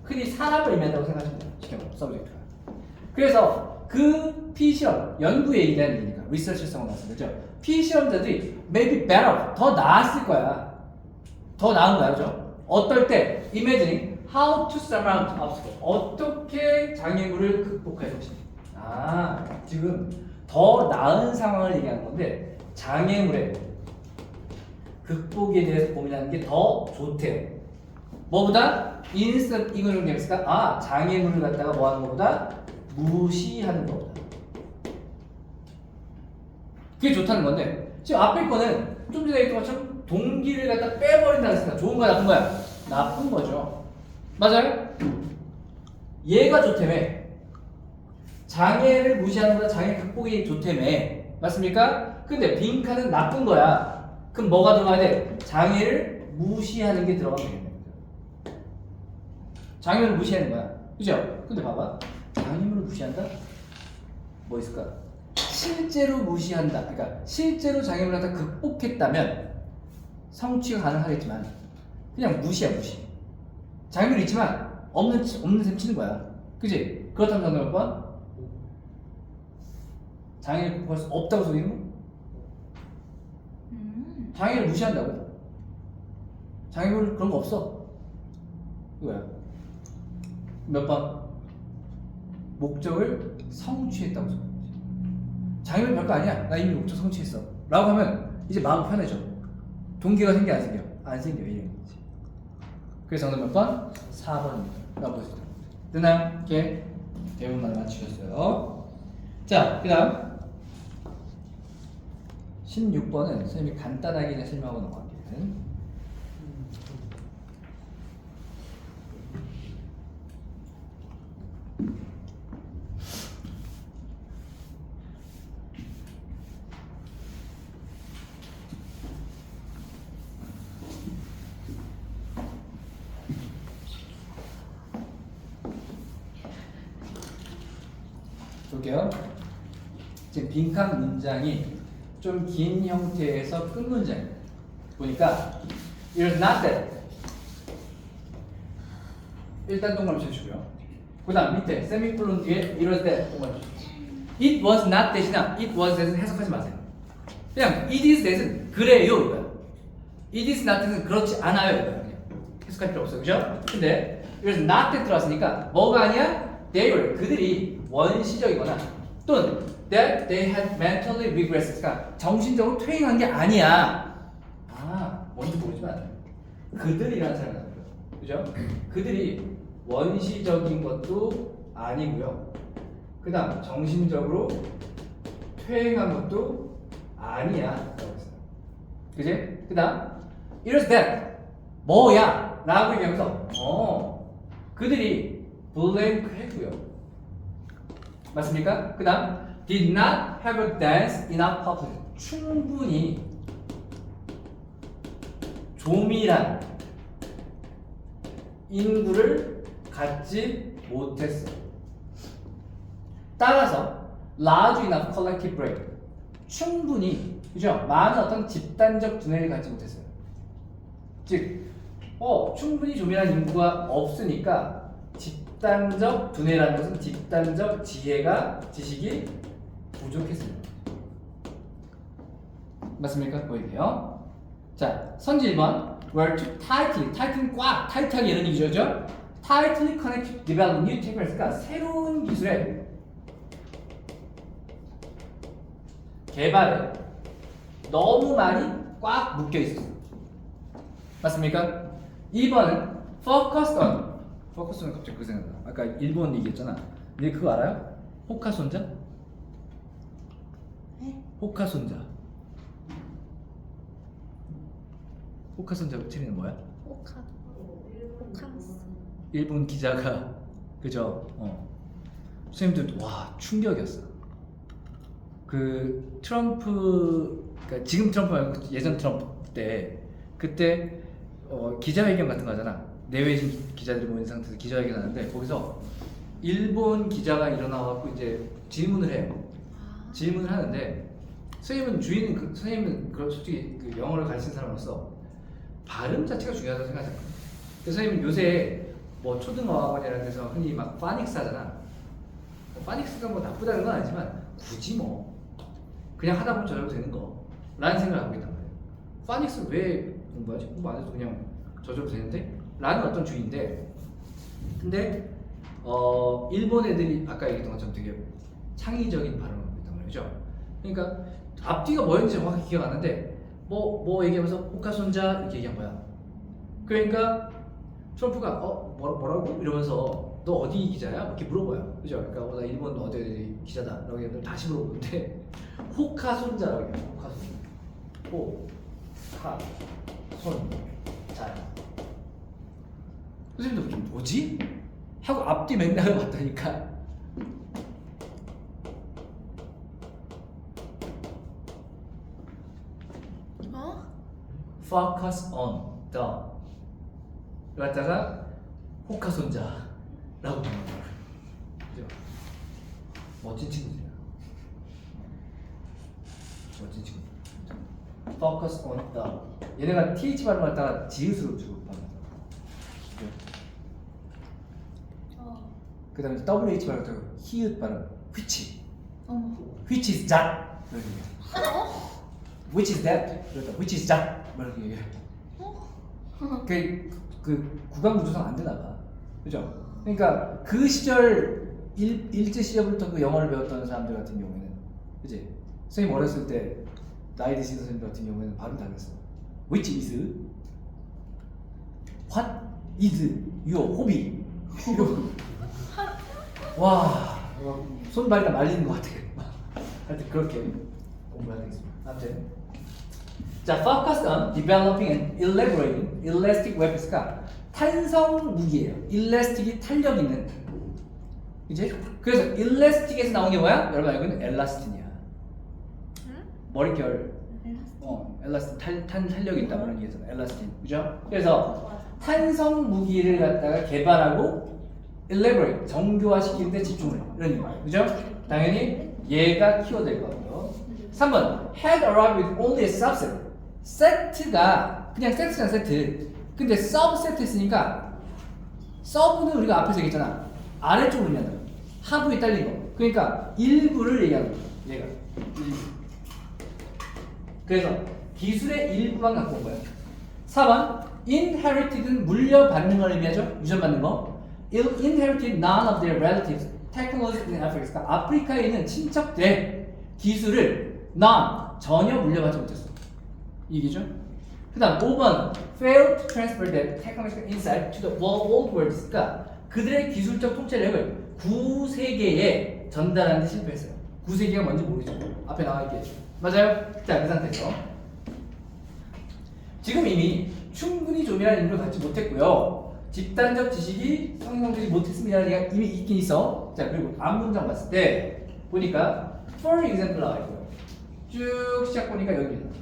흔히 사람을 의미한다고 생각하시면 돼요. 지금 subject가. 그래서 그 피실험, 연구에 의한 얘기니까 리서치성을 나왔습니다. 그죠? 피실험자들이 maybe better 더 나았을 거야. 더 나은 거야, 그죠? 어떨 때 imagining how to surmount obstacle 어떻게 장애물을 극복할 것인가. 아, 지금 더 나은 상황을 얘기하는 건데 장애물의 극복에 대해서 고민하는 게 더 좋대요. 뭐보다 instead 이걸 좀 재밌을까? 아, 장애물을 갖다가 뭐 하는 것보다 무시하는 것보다 그게 좋다는 건데 지금 앞에 거는 좀 전에 얘기했던 것처럼 동기를 갖다 빼버린다는 생각. 좋은 거야, 나쁜 거야? 나쁜 거죠. 맞아요? 얘가 좋다며. 장애를 무시하는 것보다 장애 극복이 좋다며. 맞습니까? 근데 빈칸은 나쁜 거야. 그럼 뭐가 들어가야 돼? 장애를 무시하는 게 들어가면 되겠네. 장애를 무시하는 거야. 그죠? 근데 봐봐. 장애물을 무시한다? 뭐 있을까? 실제로 무시한다. 그러니까 실제로 장애물을 갖다 극복했다면 성취가 가능하겠지만 그냥 무시야 무시. 장애물이 있지만 없는 셈 치는 거야. 그지? 그렇다면 정답 몇 번? 장애를 극복할 수 없다고 소리는 거? 장애를 무시한다고? 장애물 그런 거 없어. 이거야. 몇 번? 목적을 성취했다고 소리. 장애물 별거 아니야. 나 이미 목적 성취했어. 라고 하면 이제 마음 편해져. 동기가 생겨 안 생겨? 안 생겨. 이런 거지. 그래서 정답 몇 번? 4번입니다. 라고 보시죠. 됐나요? 이렇게 대부분 맞추셨어요. 자, 그 다음 16번은 선생님이 간단하게 그냥 설명하고 넘어갈게요. 볼게요. 지금 빈칸 문장이 좀 긴 형태에서 끝 문장 보니까 It was not that. 일단 동그라미 쳐주고요. 그 다음 밑에 세미콜론 뒤에 It was that 동그라미 쳐주세요. It was not that이나 It was that은 해석하지 마세요. 그냥 It is that은 그래요 이거야. It is not은 그렇지 않아요 이거야. 그냥 해석할 필요 없어요. 그죠? 근데 It was not that 들어왔으니까 뭐가 아니야? They were 그들이 원시적이거나 또는 that they had mentally regressed. 그러니까 정신적으로 퇴행한 게 아니야. 아, 뭔지 모르지만 그들이라는 사람이 나와요. 그죠? 그들이 원시적인 것도 아니고요. 그 다음 정신적으로 퇴행한 것도 아니야. 라고 했어요. 그지? 그 다음 It was that. 뭐야? 라고 얘기하면서 그들이 blank 했고요. 맞습니까? 그 다음 did not have a dense enough population. 충분히 조밀한 인구를 갖지 못했어. 따라서 large enough collective brain. 충분히 그죠? 많은 어떤 집단적 두뇌를 갖지 못했어요. 즉, 충분히 조밀한 인구가 없으니까 집단적 두뇌라는 것은 집단적 지식이 부족했습니다. 맞습니까? 보이게요. 자, 선지 1번 were too tightly, tightly 꽉, 타이트하게 이런 얘기죠. tightly connected, develop new technologies가 새로운 기술에 개발에 너무 많이 꽉 묶여 있어. 맞습니까? 2번은 focused on. focus는 갑자기 그 생각나. 아까 일본 얘기했잖아. 근데 그거 알아요? 호카손자? 네? 호카손자. 호카손자 뜻은 뭐야? 호카스. 일본 기자가 그죠? 선생님들 와 충격이었어. 그 트럼프, 그러니까 지금 트럼프 말고 예전 트럼프 때 그때 기자회견 같은 거 하잖아. 내외신 기자들이 모인 상태에서 기자회견 하는데 거기서 일본 기자가 일어나갖고 이제 질문을 해요. 질문을 하는데 선생님은 솔직히 그 영어를 가르치는 사람으로서 발음 자체가 중요하다고 생각하잖아요. 그래서 선생님은 요새 뭐 초등어학원 이런 데서 흔히 막 파닉스 하잖아. 파닉스가 뭐 나쁘다는 건 아니지만 굳이 뭐 그냥 하다 보면 저절로 되는 거 라는 생각을 하고 있단 말이에요. 파닉스 왜 공부하지? 공부 안 해도 그냥 저절로 되는데? 라는 어떤 주의인데, 근데 일본 애들이 아까 얘기했던 것처럼 되게 창의적인 발언을 하고 있단 말이죠. 그러니까 앞뒤가 뭐였는지 정확히 기억 안 나는데 뭐 얘기하면서 호카손자 이렇게 얘기한 거야. 그러니까 트럼프가 뭐라고? 이러면서 너 어디 기자야? 이렇게 물어봐요. 그죠? 그러니까 나 일본 어디 기자다 라고 얘기하면 다시 물어보는데 호카손자라고 얘기해요. 호카손자. 선생님도 뭐지? 하고 앞뒤 맥락을 봤다니까. 어? Focus on the 갖다가 호카손자라고 부르는 거예요. 그죠? 멋진 친구들이야. 멋진 친구. Focus on the. 얘네가 TH 발음을 갖다가 지읒으로 주고 발음하잖아. 어. 그 다음에 WH 발음을 갖다가 히읗 발음. which. 어머. which is that. 이렇게 얘기해. which is that. 그러다 which is that. 이렇게 얘기해. 그 구강 구조상 안 되나 봐. 그죠? 그러니까 그 시절 일제 시절부터 그 영어를 배웠던 사람들 같은 경우에는, 그지? 선생님 어렸을 때 나이 드신 선생님 같은 경우에는 발음 다르겠어. Which is, what is your hobby? 이러고 와, 손발이랑 말리는 것 같아. 하여튼 그렇게 공부해야 되겠습니다. 아무튼 자, focus on developing and elaborating elastic weapons가 탄성 무기예요. elastic이 탄력 있는. 이제 그래서 elastic에서 나온 게 뭐야? 여러분 알고 있는 엘라스틴이야. 머릿결. 엘라스틴 탄력이 있다 그런 얘기잖아. 엘라스틴. 그죠? 그래서 탄성 무기를 갖다가 개발하고 elaborate 정교화시키는 데 집중을 이런 얘기예요. 그죠? 당연히 얘가 키워드일 거고요. 3번 had arrived with only a subset. 세트가 그냥 세트잖아 세트. 근데 서브세트 했으니까 서브는 우리가 앞에서 얘기했잖아. 아래쪽으로 얘기한다. 하부에 딸린 거. 그러니까 일부를 얘기하는 거야. 얘가 일부. 그래서 기술의 일부만 갖고 온 거야. 4번 inherited는 물려받는 걸 의미하죠. 유전받는 거. inherited none of their relatives technologies in Africa. 그러니까 아프리카에 있는 친척들의 기술을 none 전혀 물려받지 못했어. 이기죠? 그 다음 5번 failed to transfer their technological insight to the old world. 그러니까 그들의 기술적 통찰력을 구세계에 전달하는 데 실패했어요. 구세계가 뭔지 모르죠. 앞에 나와 있겠죠. 맞아요? 자, 그 상태에서 지금 이미 충분히 조밀한 인물을 갖지 못했고요. 집단적 지식이 형성되지 못했습니다라는 얘기가 이미 있긴 있어. 자, 그리고 앞문장 봤을 때 보니까 for example 나와 있고요. 쭉 시작 보니까 여기입니다.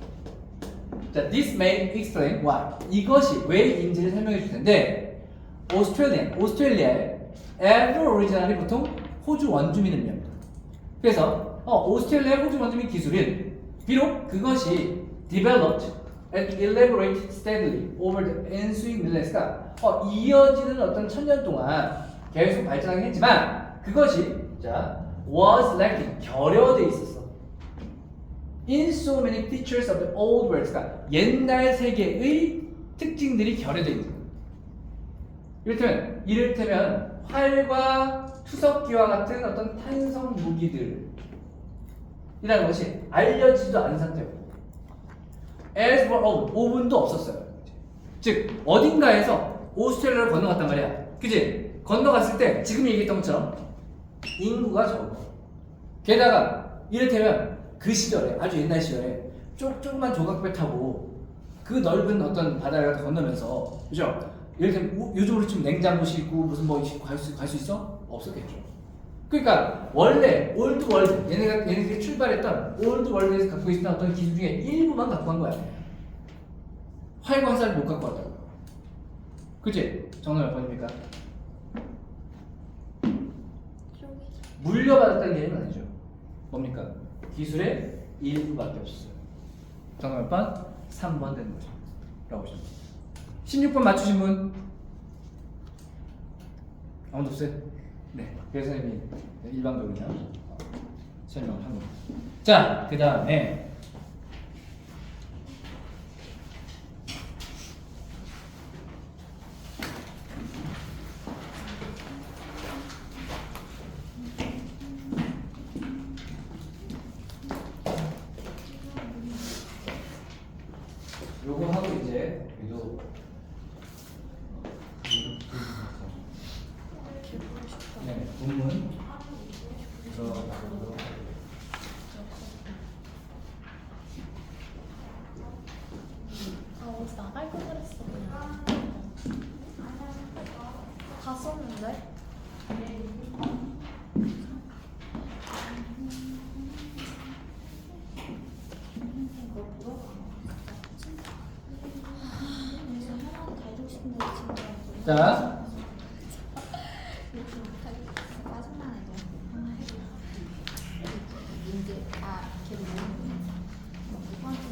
자, this may explain why. 이것이 왜인지를 설명해 줄 텐데, 오스트레일리아의 Aboriginal이 보통 호주 원주민을 의미합니다. 그래서 오스트레일리아 호주 원주민 기술은 비록 그것이 developed and elaborated steadily over the ensuing milleniums가 이어지는 어떤 천년 동안 계속 발전하긴 했지만 그것이 자 was lacking 결여돼 있었어. In so many features of the old world. 그러니까 옛날 세계의 특징들이 결여되어 있는 거예요. 이를테면 활과 투석기와 같은 어떤 탄성 무기들이라는 것이 알려지지도 않은 상태였고, as for 오븐도 없었어요. 즉 어딘가에서 오스트레일리아를 건너갔단 말이야. 그지? 건너갔을 때 지금 얘기했던 것처럼 인구가 적어. 게다가 이를테면 그 시절에 아주 옛날 시절에 조그만 조각배 타고 그 넓은 어떤 바다를 건너면서, 그죠? 예를 요즘으로 치면 냉장고 싣고 무슨 뭐 싣고 갈 수 있어? 없었겠죠. 그러니까 원래 올드 월드 얘네들이 출발했던 올드 월드에서 갖고 있었던 어떤 기술 중에 일부만 갖고 간 거야. 활과 화살을 못 갖고 왔다고. 그치? 정답 몇 번입니까? 물려받았다는 얘기는 아니죠. 뭡니까? 기술의 일부밖에 없었어요. 정답 몇 번? 3번 되는 거죠. 라고 보시면 16번 맞추신 분? 아무도 없어요? 네. 그래서 선생님이 일방적으로 그냥 설명을 한 겁니다. 자, 그 다음에 요거 하고 이제 그래도 네, 본문 들어가고 어디서 나갈 걸 그랬어. 그냥. 다 썼는데? 이거 물어봐. 그래서 형한테 다 해주고 싶은데 진짜. 자, 짜증나네 너. 하나 해줘. 문제 걔도 모르는 거. 누구한테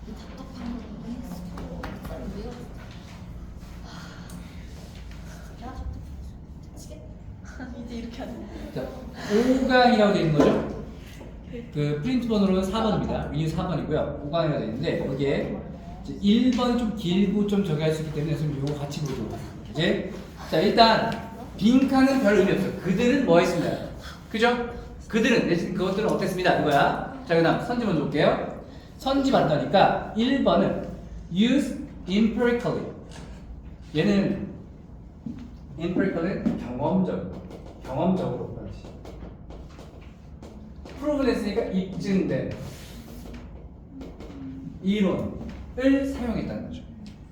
이 답답한 거 너무 했어. 빨리 외워. 내가 답답해. 미치겠다. 이제 이렇게 하네. 자 5강이라고 되어 있는 거죠? 그 프린트 번호는 4번입니다. 위뉴 4번이고요. 5강이라고 되어 있는데 여기에 이제 1번이 좀 길고 좀 저기 할 수 있기 때문에 선생님 이거 같이 보도록 할게요. 이제 자 일단 빈칸은 별 의미 없어요. 그들은 뭐 했습니다. 그죠? 그들은 대신 그것들은 어땠습니다. 이거야. 자 그다음 선지 먼저 볼게요. 선지 봤다니까 1번은 use empirically. 얘는 empirical은 경험적으로 그렇지. proven 했으니까 입증된 이론을 사용했다는 거죠.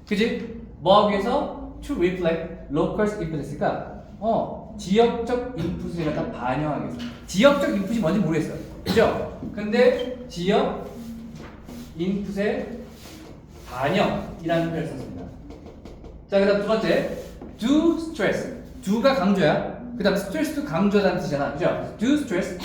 그지? 뭐 하기 위해서 to reflect local input 했으니까 지역적 인풋을 갖다 반영하기 위해서. 지역적 인풋이 뭔지 모르겠어요. 그죠? 근데 지역 인풋의 반영이라는 표현을 썼습니다. 자, 그 다음 두 번째 do stress. do가 강조야. 그 다음 stress도 강조하다는 뜻이잖아. 그죠? do stress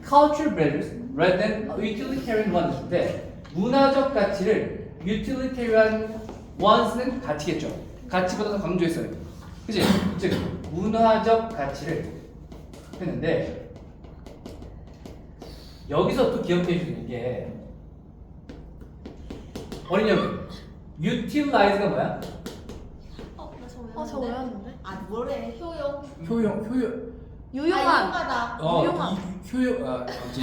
cultural values rather than utilitarian ones인데 문화적 가치를 utilitarian ones는 가치겠죠. 가치보다 더 강조했어요. 그치? 즉 문화적 가치를 했는데 여기서 또 기억해 주는 게 어린이 여러분 utilize가 뭐야? 저 외웠는데? 아 뭐래 효용. 효용 유용한. 유용하다. 유용한. 뭐지?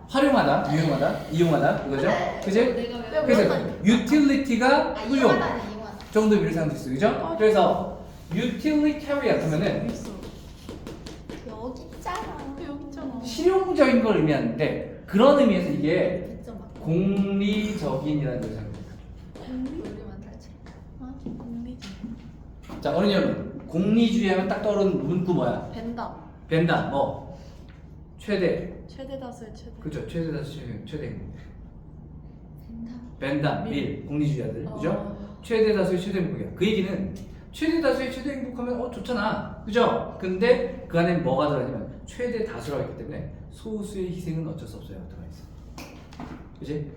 활용하다, 유용하다, 이용하다 이거죠? 그래. 그지? 내가 왜 그래서 유용하다. utility가 아 효용 이용하다는 이용하다. 정도 미를 사용할 수 있어, 그죠? 그래서 utilitarian 하면은 있어. 여기 있잖아. 여기 있잖아. 실용적인 걸 의미하는데 그런 의미에서 이게 득점 맞다. 공리적인이라는 걸 사용합니다. 우리만 탈출. 공리지. 자, 어린이 여러분, 공리주의 하면 딱 떠오르는 문구 뭐야? 벤담. 벤담, 뭐 최대, 최대 다수의 최대. 그죠? 최대 다수 최대. 된다. 벤담, 밀, 공리주의자들, 그죠? 어. 최대 다수의 최대 행복이야. 그 얘기는 최대 다수의 최대 행복하면 좋잖아, 그죠? 근데 그 안에 뭐가 들어가냐면 최대 다수라고 했기 때문에 소수의 희생은 어쩔 수 없어요. 들어가 있어. 그지?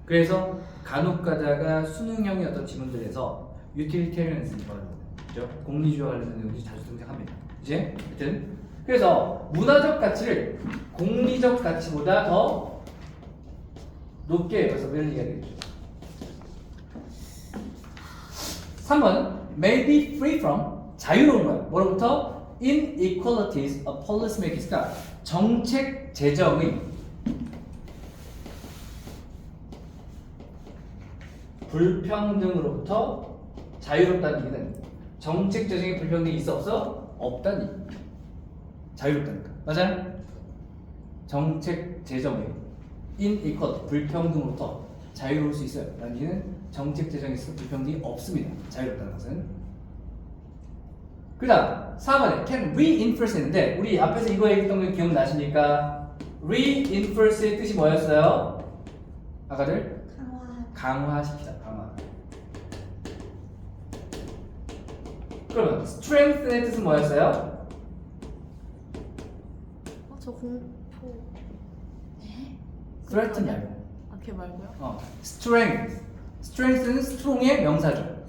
그래서 간혹 가다가 수능형의 어떤 지문들에서 유틸리테리언이즘이 나오거든요. 그죠? 공리주의와 관련된 내용이 자주 등장합니다. 그지? 하여튼 그래서 문화적 가치를 공리적 가치보다 더 높게 여기서 이런 얘기가 되겠죠. 3번 may be free from 자유로운 거야. 뭐로부터? inequalities of policy makings가 정책 제정의 불평등으로부터 자유롭다는 얘기는 정책 제정의 불평등이 있어 없어? 없다는 얘기. 자유롭다니까. 맞아요? 정책 제정의 inequality 불평등으로부터 자유로울 수 있어요. 라는 얘기는 정책 제정에 있어서 불평등이 없습니다. 자유롭다는 것은. 그 다음 4번에 can reinforce 했는데 우리 앞에서 이거 얘기했던 거 기억나십니까? reinforce의 뜻이 뭐였어요? 아까들? 강화시키다. 강화. 그러면 strengthen의 뜻은 뭐였어요? 저 공포. threaten 말고 걔 말고요? strength. strength는 strong의 명사죠.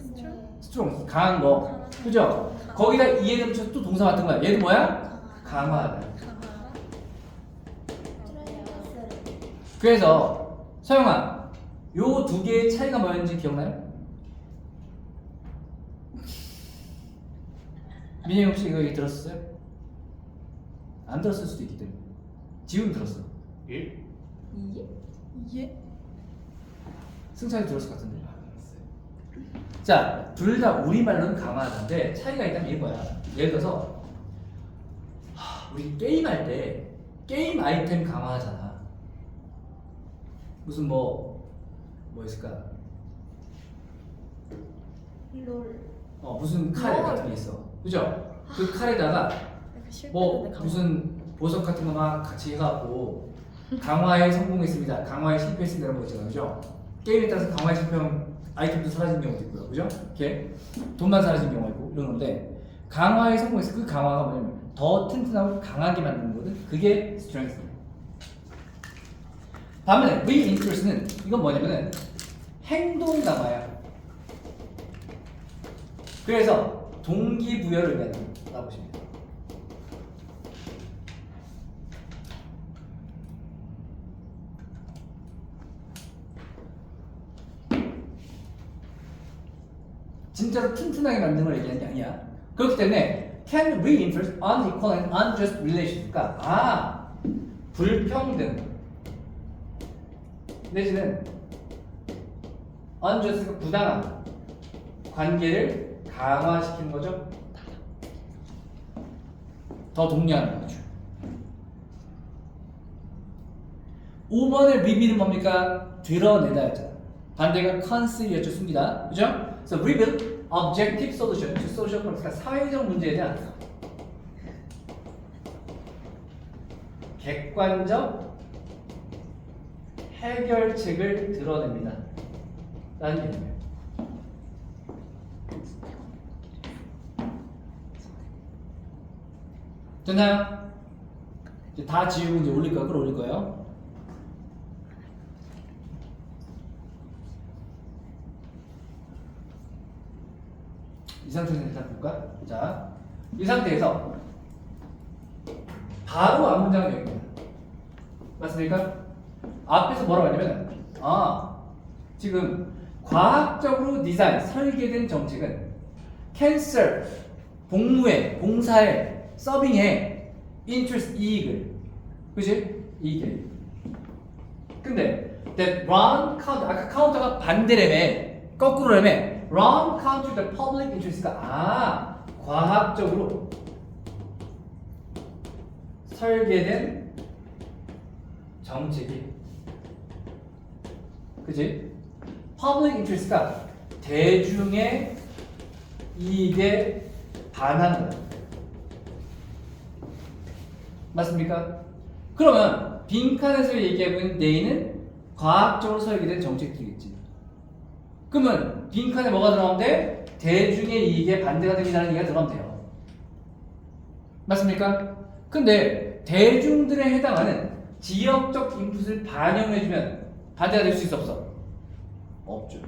strong, 강한 거. 그죠? 거기다 이해를 붙여서 또 동사 같은 거야. 얘는 뭐야? 강화하다. 그래서 서영아, 요 두 개의 차이가 뭐였는지 기억나요? 민영 혹시 이거 얘기 들었어요? 안 들었을 수도 있기 때문에. 지금 들었어. 예? 이해? 승찬이 들었을 것 같은데. 자, 둘 다 우리말로는 강화하는데 차이가 있다면 이거야. 예를 들어서 우리 게임할 때 게임 아이템 강화하잖아. 무슨 뭐 있을까? 롤. 무슨 칼 같은 게 있어. 그죠? 그 칼에다가 뭐 실패했는데 무슨 보석 같은 거 막 같이 해갖고 강화에 성공했습니다. 강화에 실패했습니다. 이런 거 있잖아요. 그죠? 게임에 따라서 강화에 실패하면 아이템도 사라진 경우도 있고요. 그죠? 이렇게 돈만 사라진 경우가 있고 이런 건데 강화에 성공해서 그 강화가 뭐냐면 더 튼튼하고 강하게 만드는 거거든. 그게 스트렝스입니다. 반면에 reinforce는 이건 뭐냐면은 행동 강화야. 그래서 동기부여를 의미한다고 보시면 돼요. 진짜로 튼튼하게 만드는 걸 얘기하는 게 아니야. 그렇기 때문에 can reinforce unequal and unjust relations. 그러니까 불평등 내지는 unjust, 부당한 관계를 강화시키는 거죠. 더 독려하는 거죠. 5번의 reveal은 뭡니까? 드러내다였잖아. 반대가 conceal이었죠. 숨기다. 그죠? So reveal objective solution to social problems. 그러니까 사회적 문제에 대한 객관적 해결책을 드러냅니다. 라는 개념이에요. 됐나요? 이제 다 지우고 이제 올릴 거예요. 끌어올릴 거예요. 이 상태에서 일단 볼까? 자, 이 상태에서 바로 앞 문장을 여깁니다. 맞습니까? 앞에서 뭐라고 하냐면 지금 과학적으로 디자인, 설계된 정책은 can serve, 복무에, 봉사에, 서빙에 interest, 이익을, 그치? 이익을. 근데 that run counter, 아까 카운터가 반대라며, 거꾸로라며, run counter the public interest가 과학적으로 설계된 정책이, 그치? public interest가 대중의 이익에 반하는 거예요. 맞습니까? 그러면 빈칸에서 얘기하고 있는 내인은 과학적으로 설계된 정책들이겠지. 그러면 빈칸에 뭐가 들어가면 돼? 대중의 이익에 반대가 됩니다라는 얘기가 들어가면 돼요. 맞습니까? 근데 대중들에 해당하는 지역적 인풋을 반영해주면 반대가 될 수 있어 없어? 없죠.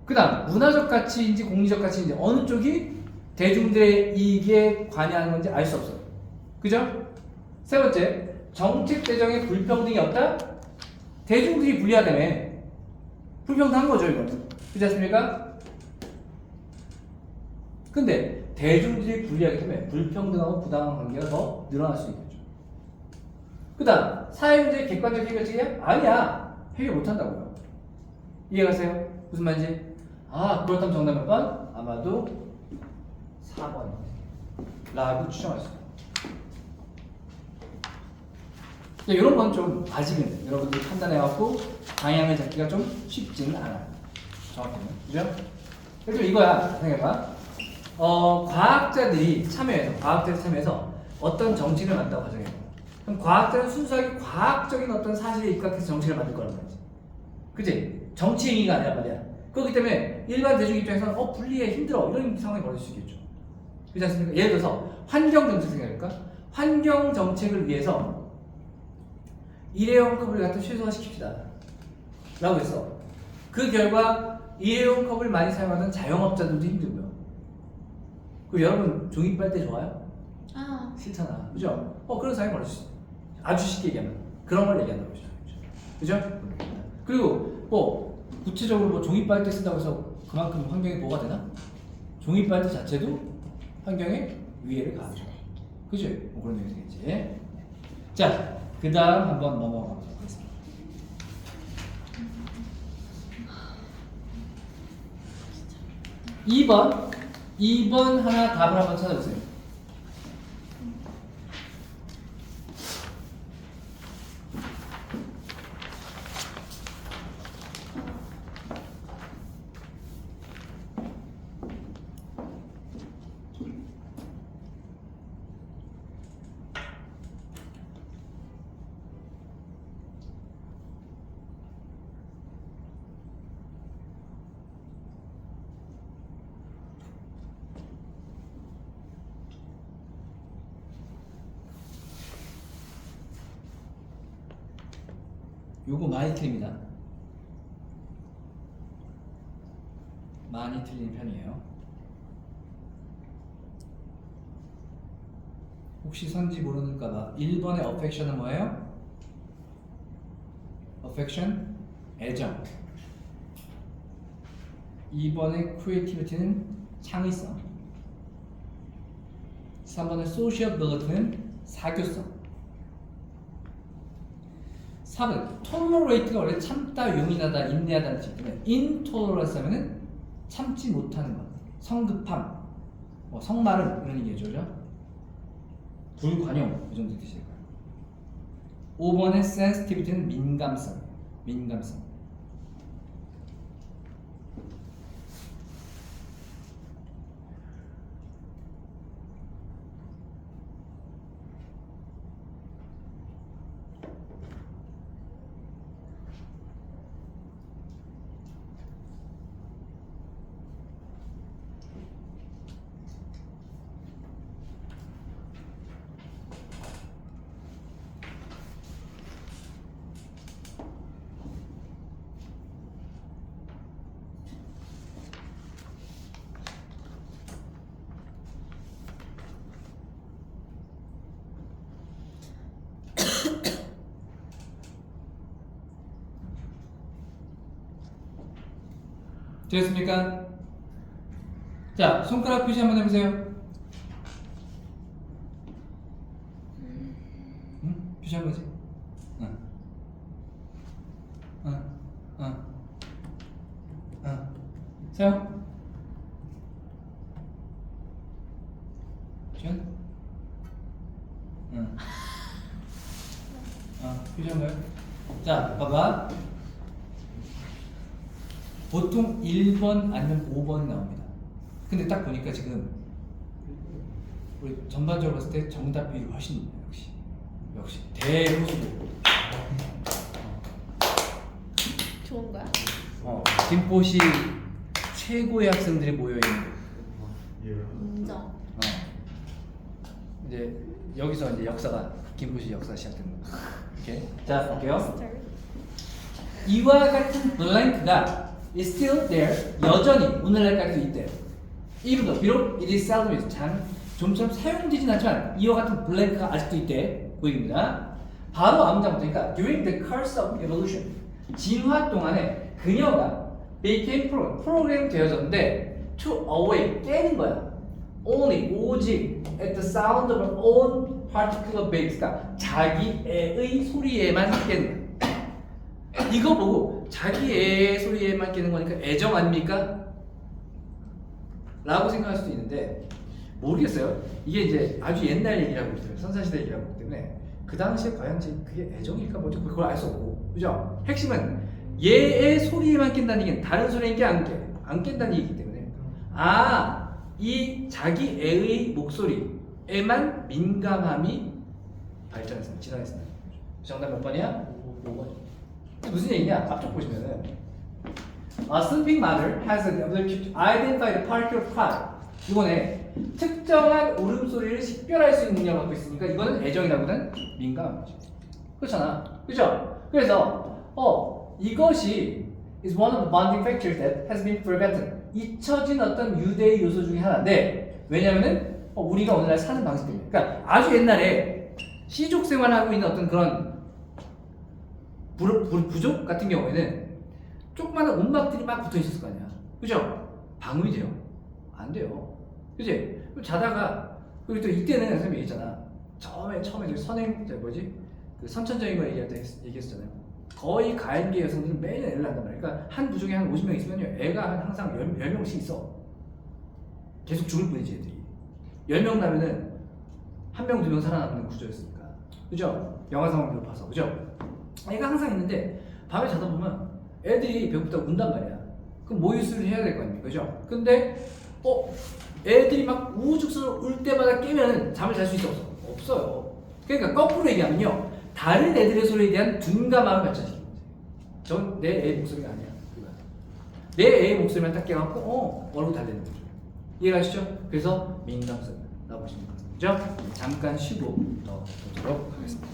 그 다음 문화적 가치인지 공리적 가치인지 어느 쪽이 대중들의 이익에 관여하는 건지 알 수 없어. 그죠? 세 번째, 정책 대정에 불평등이 없다? 대중들이 불리하다며. 불평등한 거죠, 이거는. 그렇지 않습니까? 근데 대중들이 불리하기 때문에 불평등하고 부당한 관계가 더 늘어날 수 있겠죠. 그 다음, 사회문제의 객관적 해결책이야? 아니야. 해결 못한다고요. 이해가세요? 무슨 말인지? 그렇다면 정답 몇 번? 아마도 4번 라고 추정할 수 있어요. 이런 건 좀 아직은 여러분들이 판단해갖고 방향을 잡기가 좀 쉽지는 않아요. 정확히는. 그죠? 그래서 이거야. 생각해봐. 과학자들이 참여해서 어떤 정책을 만든다고 가정해요. 그럼 과학자는 순수하게 과학적인 어떤 사실에 입각해서 정책을 만들 거란 말이지. 그치? 정치 행위가 아니란 말이야. 그렇기 때문에 일반 대중 입장에서는 불리해, 힘들어 이런 상황이 벌어질 수 있겠죠. 그렇지 않습니까? 예를 들어서 환경 정책 생각해볼까? 환경 정책을 위해서 일회용 컵을 갖다 최소화시킵시다 라고 했어. 그 결과 일회용 컵을 많이 사용하던 자영업자들도 힘들고요. 그 여러분 종이빨대 좋아요? 싫잖아. 그죠? 그런 상황이 벌어질 수 있어. 아주 쉽게 얘기하면 그런 걸 얘기한다고 보시죠. 그죠? 그리고 구체적으로 종이빨대 쓴다고 해서 그만큼 환경에 보호가 되나? 종이빨대 자체도 환경에 위해를 가하죠. 그죠? 그런 얘기 되겠지. 자, 그 다음 한번 넘어가 보도록 하겠습니다. 2번 하나 답을 한번 찾아보세요. 요거 많이 틀립니다. 많이 틀리는 편이에요. 혹시 선지 모르는가봐. 1번의 affection은 뭐예요? affection, 애정. 2번의 creativity는 창의성. 3번의 sociability는 사교성. 4번 tolerate가 원래 참다, 용인하다, 인내하다는 뜻이기 때문에 intolerance 하면은 참지 못하는 것, 성급함, 성마름 이런 얘기죠, 그죠? 불관용 이 정도 뜻일 거예요. 5번의 sensitivity는 민감성, 민감성. 되었습니까? 자, 손가락 표시 한번 해보세요. 응? 표시 한 거지? 응. 응. 응. 응. 세영? 준? 응. 표시 한 거예요? 자, 봐봐. 보통 1번 아니면 5번이 나옵니다. 근데 딱 보니까 지금 우리 전반적으로 봤을 때 정답 비율이 훨씬 높네요. 역시 대호수고. 좋은 거야? 김포시 최고의 학생들이 모여있는 인정. 이제 여기서 이제 역사가 김포시 역사 시작되는 거죠. 오케이. 자, 볼게요. 이와 같은 블랭크가 is still there, 여전히 오늘날까지도 있대요. even though, 비록 it is seldom used, 좀처럼 사용되진 않지만 이와 같은 블랭크가 아직도 있대. 그 얘기입니다. 바로 암장부터니까 during the course of evolution, 진화 동안에 그녀가 became 프로그램 되어졌는데 to awake, 깨는 거야. only, 오직 at the sound of her own particular bass, 그러니까 자기 애의 소리에만 깨는 거야. 이거 보고 자기 애 소리에만 깨는 거니까 애정 아닙니까? 라고 생각할 수도 있는데 모르겠어요. 이게 이제 아주 옛날 얘기라고 있기 때문에 선사시대 얘기라고 하기 때문에 그 당시에 과연 그게 애정일까 뭐지 그걸 알 수 없고, 그죠? 핵심은 얘의 소리에만 깬다는 얘기는 다른 소리인 게 안 깬다는 얘기이기 때문에 이 자기 애의 목소리에만 민감함이 발전했습니다. 진화했습니다. 정답 몇 번이야? 5번. 무슨 얘기냐? 앞쪽 보시면은 A sleeping mother has the ability to identify the particular cry. 이번에 특정한 울음소리를 식별할 수 있는 능력을 갖고 있으니까 이거는 애정이라고는 민감한 거죠. 그렇잖아. 그죠? 그래서 이것이 is one of the bonding factors that has been forgotten. 잊혀진 어떤 유대의 요소 중에 하나인데 왜냐면은 우리가 오늘날 사는 방식 때문에. 그러니까 아주 옛날에 시족 생활하고 있는 어떤 그런 부족 같은 경우에는 조그마한 움막들이 막 붙어 있었을 거 아니야. 그죠? 방음이 돼요? 안 돼요. 그지? 자다가, 그리고 또 이때는 선생님이 얘기했잖아. 처음에 그 선천적인 거 얘기할 때 얘기했었잖아요. 거의 가임기 여성들은 매일 애를 낳는단 말이야. 그러니까 한 부족에 한 50명 있으면요. 애가 항상 10명씩 있어. 계속 죽을 뿐이지, 애들이. 10명 나면은 1명, 2명 살아남는 구조였으니까. 그죠? 영아 상황 봐서. 그죠? 애가 항상 있는데 밤에 자다 보면 애들이 배고프다고 운단 말이야. 그럼 모유수를 해야 될 거 아닙니까? 그죠? 근데 애들이 막 우죽스러워 울 때마다 깨면 잠을 잘 수 있어? 없어요. 그러니까 거꾸로 얘기하면요, 다른 애들의 소리에 대한 둔감함을 발전시키는 거지. 전 내 애 목소리가 아니야. 내 애 목소리만 딱 깨갖고 얼굴 달래는 거죠. 이해가시죠? 그래서 민감성이라고 보시면 됩니다. 그죠? 잠깐 쉬고 더 보도록 하겠습니다.